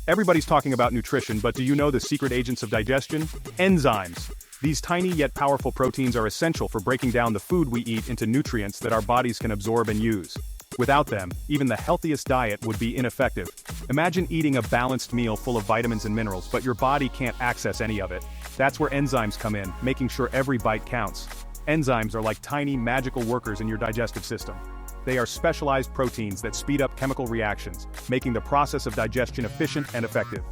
Everybody's talking about nutrition, but do you know the secret agents of digestion? Enzymes. These tiny yet powerful proteins are essential for breaking down the food we eat into nutrients that our bodies can absorb and use. Without them, even the healthiest diet would be ineffective. Imagine eating a balanced meal full of vitamins and minerals, but your body can't access any of it. That's where enzymes come in, making sure every bite counts. Enzymes are like tiny magical workers in your digestive system. They are specialized proteins that speed up chemical reactions, making the process of digestion efficient and effective.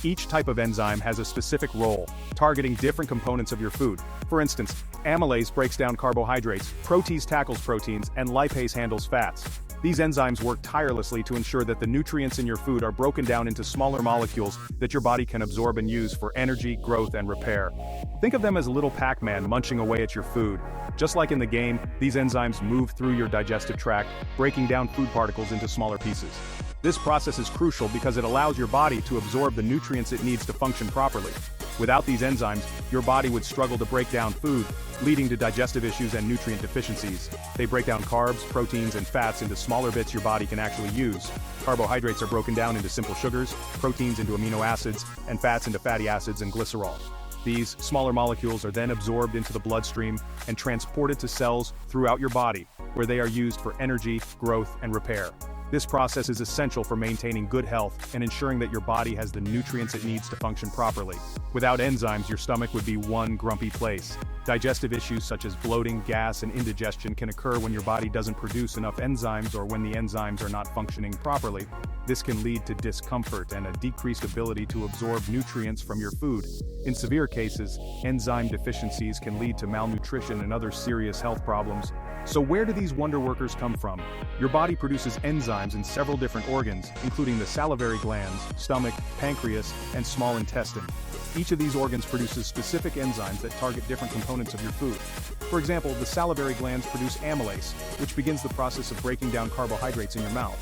Each type of enzyme has a specific role, targeting different components of your food. For instance, amylase breaks down carbohydrates, protease tackles proteins, and lipase handles fats. These enzymes work tirelessly to ensure that the nutrients in your food are broken down into smaller molecules that your body can absorb and use for energy, growth, and repair. Think of them as a little Pac-Man munching away at your food. Just like in the game, these enzymes move through your digestive tract, breaking down food particles into smaller pieces. This process is crucial because it allows your body to absorb the nutrients it needs to function properly. Without these enzymes, your body would struggle to break down food, leading to digestive issues and nutrient deficiencies. They break down carbs, proteins, and fats into smaller bits your body can actually use. Carbohydrates are broken down into simple sugars, proteins into amino acids, and fats into fatty acids and glycerol. These smaller molecules are then absorbed into the bloodstream and transported to cells throughout your body, where they are used for energy, growth, and repair. This process is essential for maintaining good health and ensuring that your body has the nutrients it needs to function properly. Without enzymes, your stomach would be one grumpy place. Digestive issues such as bloating, gas, and indigestion can occur when your body doesn't produce enough enzymes or when the enzymes are not functioning properly. This can lead to discomfort and a decreased ability to absorb nutrients from your food. In severe cases, enzyme deficiencies can lead to malnutrition and other serious health problems. So where do these wonder workers come from? Your body produces enzymes in several different organs, including the salivary glands, stomach, pancreas, and small intestine. Each of these organs produces specific enzymes that target different components of your food. For example, the salivary glands produce amylase, which begins the process of breaking down carbohydrates in your mouth.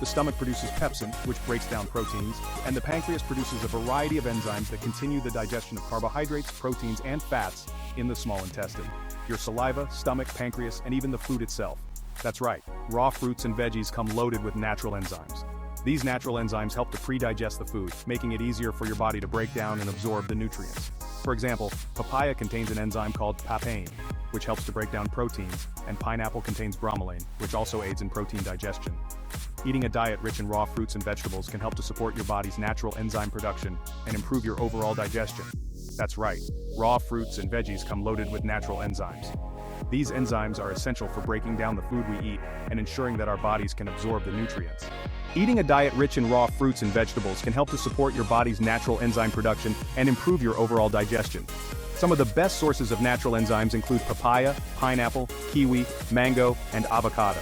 The stomach produces pepsin, which breaks down proteins, and the pancreas produces a variety of enzymes that continue the digestion of carbohydrates, proteins, and fats in the small intestine. Your saliva, stomach, pancreas, and even the food itself. That's right, raw fruits and veggies come loaded with natural enzymes. These natural enzymes help to pre-digest the food, making it easier for your body to break down and absorb the nutrients. For example, papaya contains an enzyme called papain, which helps to break down proteins, and pineapple contains bromelain, which also aids in protein digestion. Eating a diet rich in raw fruits and vegetables can help to support your body's natural enzyme production and improve your overall digestion. That's right, raw fruits and veggies come loaded with natural enzymes. These enzymes are essential for breaking down the food we eat and ensuring that our bodies can absorb the nutrients. Eating a diet rich in raw fruits and vegetables can help to support your body's natural enzyme production and improve your overall digestion. Some of the best sources of natural enzymes include papaya, pineapple, kiwi, mango, and avocado.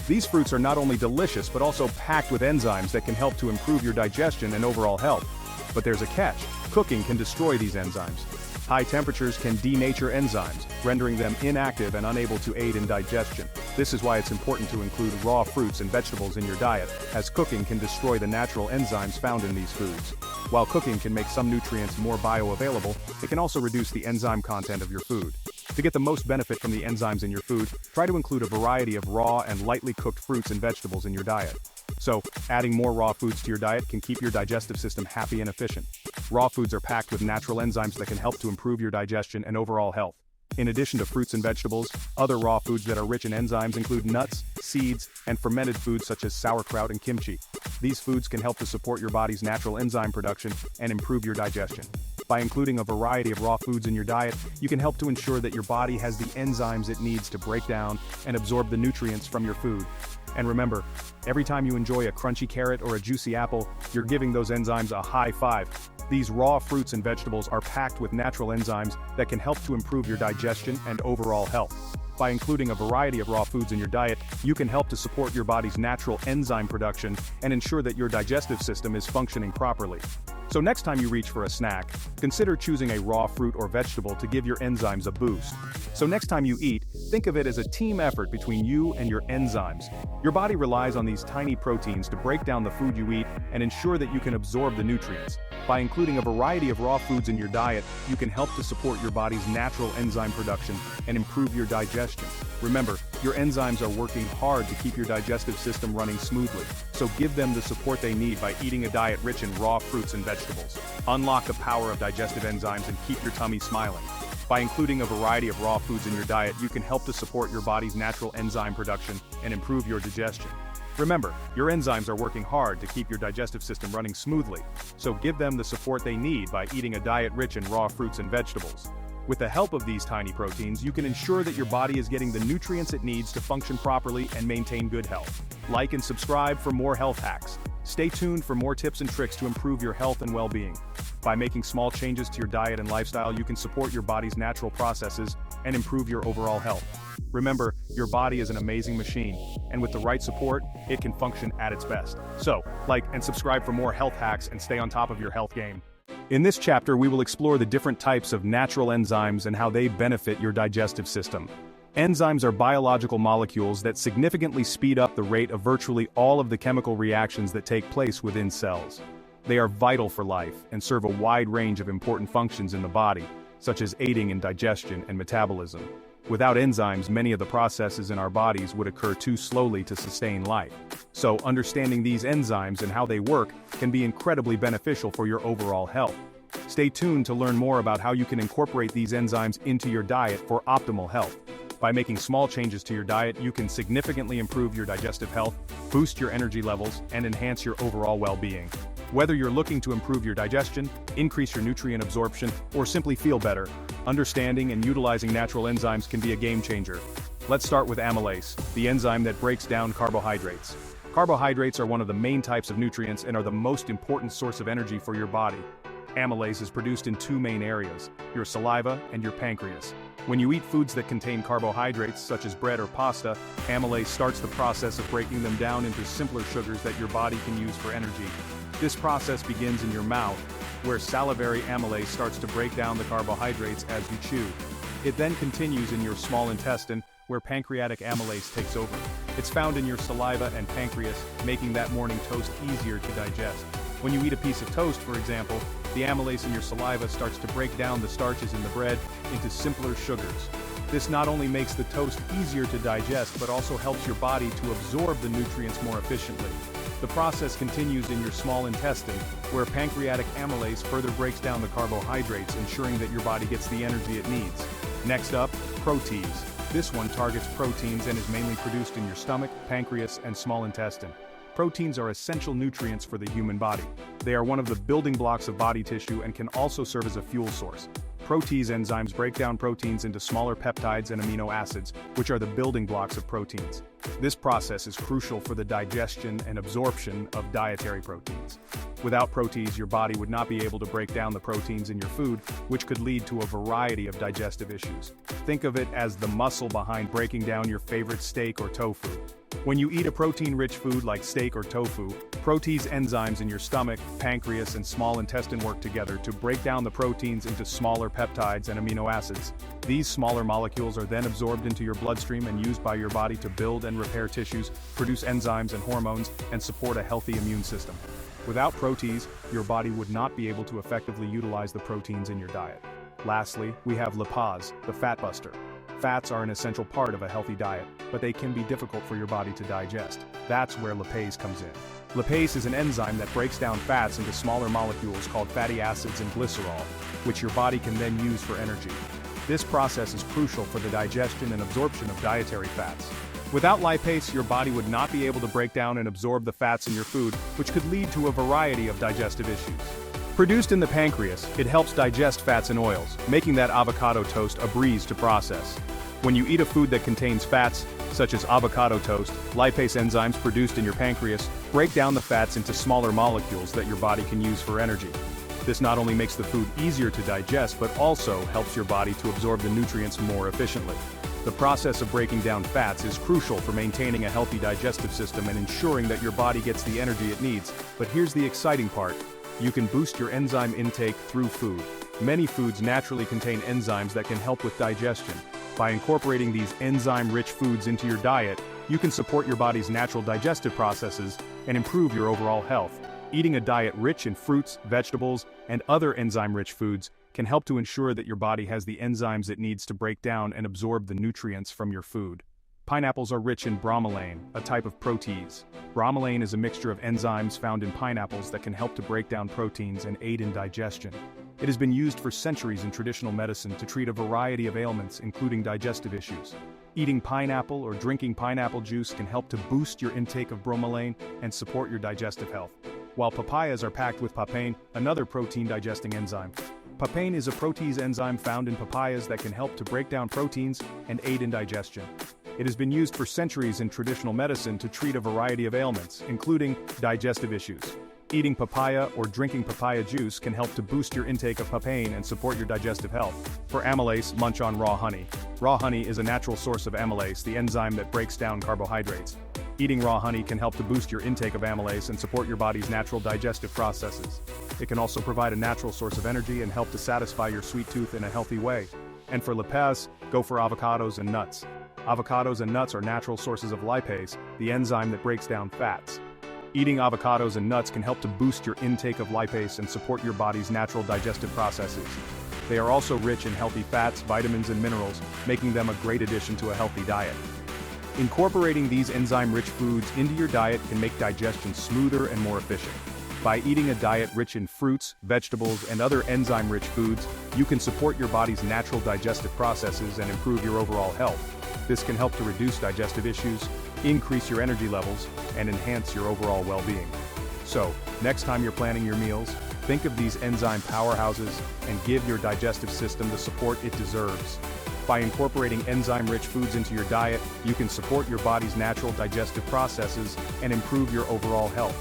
These fruits are not only delicious but also packed with enzymes that can help to improve your digestion and overall health. But there's a catch. Cooking can destroy these enzymes. High temperatures can denature enzymes, rendering them inactive and unable to aid in digestion. This is why it's important to include raw fruits and vegetables in your diet, as cooking can destroy the natural enzymes found in these foods. While cooking can make some nutrients more bioavailable, it can also reduce the enzyme content of your food. To get the most benefit from the enzymes in your food, try to include a variety of raw and lightly cooked fruits and vegetables in your diet. So, adding more raw foods to your diet can keep your digestive system happy and efficient. Raw foods are packed with natural enzymes that can help to improve your digestion and overall health. In addition to fruits and vegetables, other raw foods that are rich in enzymes include nuts, seeds, and fermented foods such as sauerkraut and kimchi. These foods can help to support your body's natural enzyme production and improve your digestion. By including a variety of raw foods in your diet, you can help to ensure that your body has the enzymes it needs to break down and absorb the nutrients from your food. And remember, every time you enjoy a crunchy carrot or a juicy apple, you're giving those enzymes a high five. These raw fruits and vegetables are packed with natural enzymes that can help to improve your digestion and overall health. By including a variety of raw foods in your diet, you can help to support your body's natural enzyme production and ensure that your digestive system is functioning properly. So next time you reach for a snack, consider choosing a raw fruit or vegetable to give your enzymes a boost. So next time you eat, Think of it as a team effort between you and your enzymes. Your body relies on these tiny proteins to break down the food you eat and ensure that you can absorb the nutrients. By including a variety of raw foods in your diet, you can help to support your body's natural enzyme production and improve your digestion. Remember, your enzymes are working hard to keep your digestive system running smoothly, so give them the support they need by eating a diet rich in raw fruits and vegetables. Unlock the power of digestive enzymes and keep your tummy smiling. By including a variety of raw foods in your diet, you can help to support your body's natural enzyme production and improve your digestion. Remember, your enzymes are working hard to keep your digestive system running smoothly, so give them the support they need by eating a diet rich in raw fruits and vegetables. With the help of these tiny proteins, you can ensure that your body is getting the nutrients it needs to function properly and maintain good health. Like and subscribe for more health hacks. Stay tuned for more tips and tricks to improve your health and well-being. By making small changes to your diet and lifestyle, you can support your body's natural processes and improve your overall health. Remember, your body is an amazing machine, and with the right support, it can function at its best. So, like and subscribe for more health hacks and stay on top of your health game. In this chapter, we will explore the different types of natural enzymes and how they benefit your digestive system. Enzymes are biological molecules that significantly speed up the rate of virtually all of the chemical reactions that take place within cells. They are vital for life and serve a wide range of important functions in the body, such as aiding in digestion and metabolism. Without enzymes, many of the processes in our bodies would occur too slowly to sustain life. So, understanding these enzymes and how they work can be incredibly beneficial for your overall health. Stay tuned to learn more about how you can incorporate these enzymes into your diet for optimal health. By making small changes to your diet, you can significantly improve your digestive health, boost your energy levels, and enhance your overall well-being. Whether you're looking to improve your digestion, increase your nutrient absorption, or simply feel better, understanding and utilizing natural enzymes can be a game changer. Let's start with amylase, the enzyme that breaks down carbohydrates. Carbohydrates are one of the main types of nutrients and are the most important source of energy for your body. Amylase is produced in two main areas, your saliva and your pancreas. When you eat foods that contain carbohydrates, such as bread or pasta, amylase starts the process of breaking them down into simpler sugars that your body can use for energy. This process begins in your mouth, where salivary amylase starts to break down the carbohydrates as you chew. It then continues in your small intestine, where pancreatic amylase takes over. It's found in your saliva and pancreas, making that morning toast easier to digest. When you eat a piece of toast, for example, the amylase in your saliva starts to break down the starches in the bread into simpler sugars. This not only makes the toast easier to digest, but also helps your body to absorb the nutrients more efficiently. The process continues in your small intestine, where pancreatic amylase further breaks down the carbohydrates, ensuring that your body gets the energy it needs. Next up, Protease. This one targets proteins and is mainly produced in your stomach, pancreas, and small intestine. Proteins are essential nutrients for the human body. They are one of the building blocks of body tissue and can also serve as a fuel source. Protease enzymes break down proteins into smaller peptides and amino acids, which are the building blocks of proteins. This process is crucial for the digestion and absorption of dietary proteins. Without Protease, your body would not be able to break down the proteins in your food, which could lead to a variety of digestive issues. Think of it as the muscle behind breaking down your favorite steak or tofu. When you eat a protein-rich food like steak or tofu, Protease enzymes in your stomach, pancreas, and small intestine work together to break down the proteins into smaller peptides and amino acids. These smaller molecules are then absorbed into your bloodstream and used by your body to build and repair tissues, produce enzymes and hormones, and support a healthy immune system. Without Protease, your body would not be able to effectively utilize the proteins in your diet. Lastly, we have Lipase, the fat buster. Fats are an essential part of a healthy diet, but they can be difficult for your body to digest. That's where Lipase comes in. Lipase is an enzyme that breaks down fats into smaller molecules called fatty acids and glycerol, which your body can then use for energy. This process is crucial for the digestion and absorption of dietary fats. Without lipase, your body would not be able to break down and absorb the fats in your food, which could lead to a variety of digestive issues. Produced in the pancreas, it helps digest fats and oils, making that avocado toast a breeze to process. When you eat a food that contains fats, such as avocado toast, lipase enzymes produced in your pancreas break down the fats into smaller molecules that your body can use for energy. This not only makes the food easier to digest, but also helps your body to absorb the nutrients more efficiently. The process of breaking down fats is crucial for maintaining a healthy digestive system and ensuring that your body gets the energy it needs. But here's the exciting part. You can boost your enzyme intake through food. Many foods naturally contain enzymes that can help with digestion. By incorporating these enzyme-rich foods into your diet, you can support your body's natural digestive processes and improve your overall health. Eating a diet rich in fruits, vegetables, and other enzyme-rich foods can help to ensure that your body has the enzymes it needs to break down and absorb the nutrients from your food. Pineapples are rich in bromelain, a type of protease. Bromelain is a mixture of enzymes found in pineapples that can help to break down proteins and aid in digestion. It has been used for centuries in traditional medicine to treat a variety of ailments, including digestive issues. Eating pineapple or drinking pineapple juice can help to boost your intake of bromelain and support your digestive health. While papayas are packed with papain, another protein-digesting enzyme. Papain is a protease enzyme found in papayas that can help to break down proteins and aid in digestion. It has been used for centuries in traditional medicine to treat a variety of ailments, including digestive issues. Eating papaya or drinking papaya juice can help to boost your intake of papain and support your digestive health. For amylase, munch on raw honey. Raw honey is a natural source of amylase, the enzyme that breaks down carbohydrates. Eating raw honey can help to boost your intake of amylase and support your body's natural digestive processes. It can also provide a natural source of energy and help to satisfy your sweet tooth in a healthy way. And for lipase, go for avocados and nuts. Avocados and nuts are natural sources of lipase, the enzyme that breaks down fats. Eating avocados and nuts can help to boost your intake of lipase and support your body's natural digestive processes. They are also rich in healthy fats, vitamins, and minerals, making them a great addition to a healthy diet. Incorporating these enzyme-rich foods into your diet can make digestion smoother and more efficient. By eating a diet rich in fruits, vegetables, and other enzyme-rich foods, you can support your body's natural digestive processes and improve your overall health. This can help to reduce digestive issues, increase your energy levels, and enhance your overall well-being. So, next time you're planning your meals, think of these enzyme powerhouses and give your digestive system the support it deserves. By incorporating enzyme-rich foods into your diet, you can support your body's natural digestive processes and improve your overall health.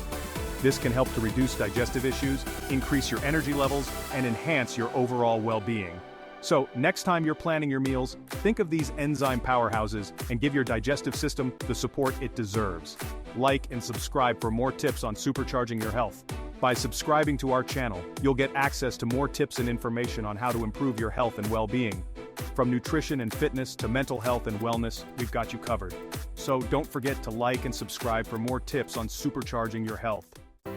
This can help to reduce digestive issues, increase your energy levels, and enhance your overall well-being. So, next time you're planning your meals, think of these enzyme powerhouses and give your digestive system the support it deserves. Like and subscribe for more tips on supercharging your health. By subscribing to our channel, you'll get access to more tips and information on how to improve your health and well-being. From nutrition and fitness to mental health and wellness, we've got you covered. So don't forget to like and subscribe for more tips on supercharging your health.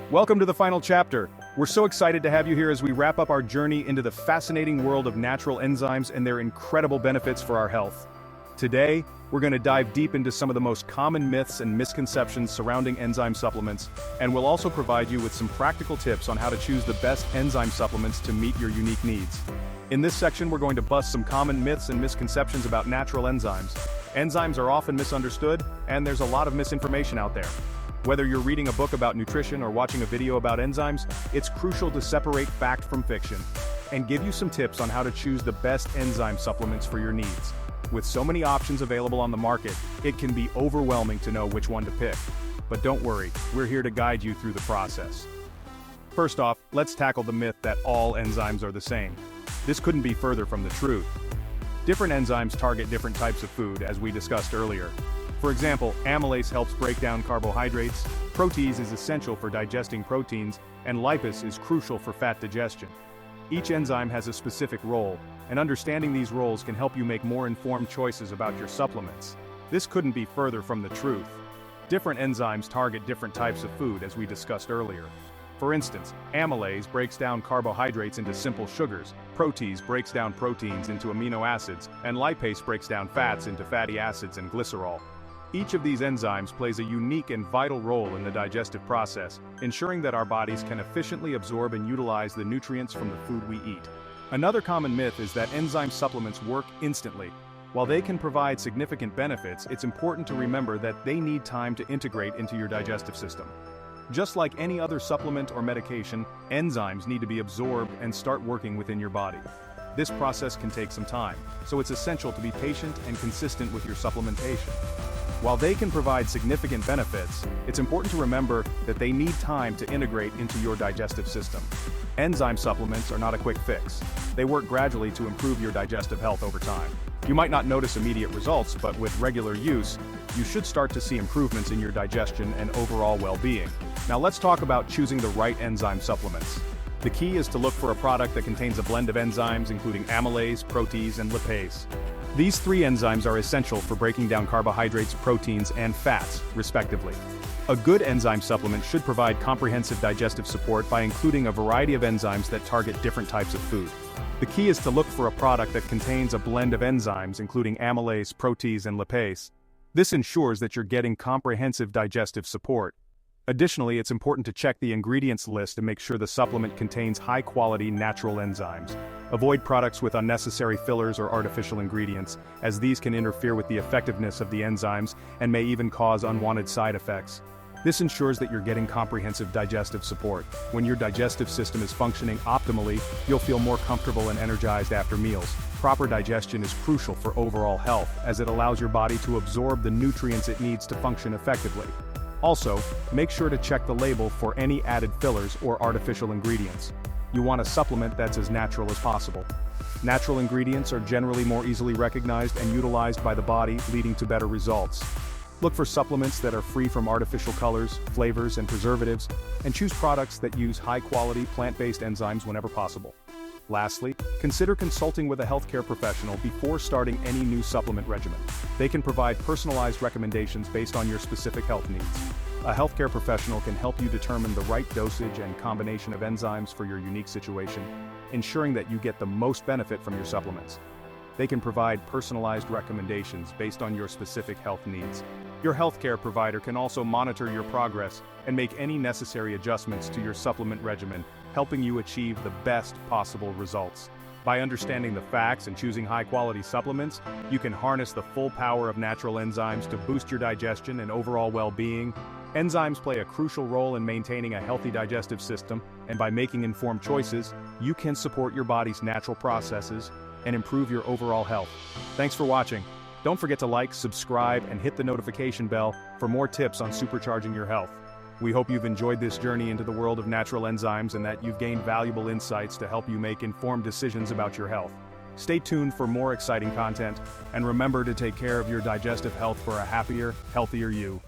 Welcome to the final chapter. We're so excited to have you here as we wrap up our journey into the fascinating world of natural enzymes and their incredible benefits for our health. Today, we're going to dive deep into some of the most common myths and misconceptions surrounding enzyme supplements, and we'll also provide you with some practical tips on how to choose the best enzyme supplements to meet your unique needs. In this section, we're going to bust some common myths and misconceptions about natural enzymes. Enzymes are often misunderstood, and there's a lot of misinformation out there. Whether you're reading a book about nutrition or watching a video about enzymes, it's crucial to separate fact from fiction and give you some tips on how to choose the best enzyme supplements for your needs. With so many options available on the market, it can be overwhelming to know which one to pick. But don't worry, we're here to guide you through the process. First off, let's tackle the myth that all enzymes are the same. This couldn't be further from the truth. Different enzymes target different types of food, as we discussed earlier. For example, amylase helps break down carbohydrates, protease is essential for digesting proteins, and lipase is crucial for fat digestion. Each enzyme has a specific role, and understanding these roles can help you make more informed choices about your supplements. This couldn't be further from the truth. Different enzymes target different types of food, as we discussed earlier. For instance, amylase breaks down carbohydrates into simple sugars, protease breaks down proteins into amino acids, and lipase breaks down fats into fatty acids and glycerol. Each of these enzymes plays a unique and vital role in the digestive process, ensuring that our bodies can efficiently absorb and utilize the nutrients from the food we eat. Another common myth is that enzyme supplements work instantly. While they can provide significant benefits, it's important to remember that they need time to integrate into your digestive system. Just like any other supplement or medication, enzymes need to be absorbed and start working within your body. This process can take some time, so it's essential to be patient and consistent with your supplementation. While they can provide significant benefits, it's important to remember that they need time to integrate into your digestive system. Enzyme supplements are not a quick fix. They work gradually to improve your digestive health over time. You might not notice immediate results, but with regular use, you should start to see improvements in your digestion and overall well-being. Now let's talk about choosing the right enzyme supplements. The key is to look for a product that contains a blend of enzymes including amylase, protease, and lipase. These three enzymes are essential for breaking down carbohydrates, proteins, and fats, respectively. A good enzyme supplement should provide comprehensive digestive support by including a variety of enzymes that target different types of food. The key is to look for a product that contains a blend of enzymes including amylase, protease, and lipase. This ensures that you're getting comprehensive digestive support. Additionally, it's important to check the ingredients list and make sure the supplement contains high-quality natural enzymes. Avoid products with unnecessary fillers or artificial ingredients, as these can interfere with the effectiveness of the enzymes and may even cause unwanted side effects. This ensures that you're getting comprehensive digestive support. When your digestive system is functioning optimally, you'll feel more comfortable and energized after meals. Proper digestion is crucial for overall health, as it allows your body to absorb the nutrients it needs to function effectively. Also, make sure to check the label for any added fillers or artificial ingredients. You want a supplement that's as natural as possible. Natural ingredients are generally more easily recognized and utilized by the body, leading to better results. Look for supplements that are free from artificial colors, flavors, and preservatives, and choose products that use high-quality plant-based enzymes whenever possible. Lastly, consider consulting with a healthcare professional before starting any new supplement regimen. They can provide personalized recommendations based on your specific health needs. A healthcare professional can help you determine the right dosage and combination of enzymes for your unique situation, ensuring that you get the most benefit from your supplements. They can provide personalized recommendations based on your specific health needs. Your healthcare provider can also monitor your progress and make any necessary adjustments to your supplement regimen, helping you achieve the best possible results. By understanding the facts and choosing high-quality supplements, you can harness the full power of natural enzymes to boost your digestion and overall well-being. Enzymes play a crucial role in maintaining a healthy digestive system, and by making informed choices, you can support your body's natural processes and improve your overall health. Thanks for watching. Don't forget to like, subscribe, and hit the notification bell for more tips on supercharging your health. We hope you've enjoyed this journey into the world of natural enzymes and that you've gained valuable insights to help you make informed decisions about your health. Stay tuned for more exciting content, and remember to take care of your digestive health for a happier, healthier you.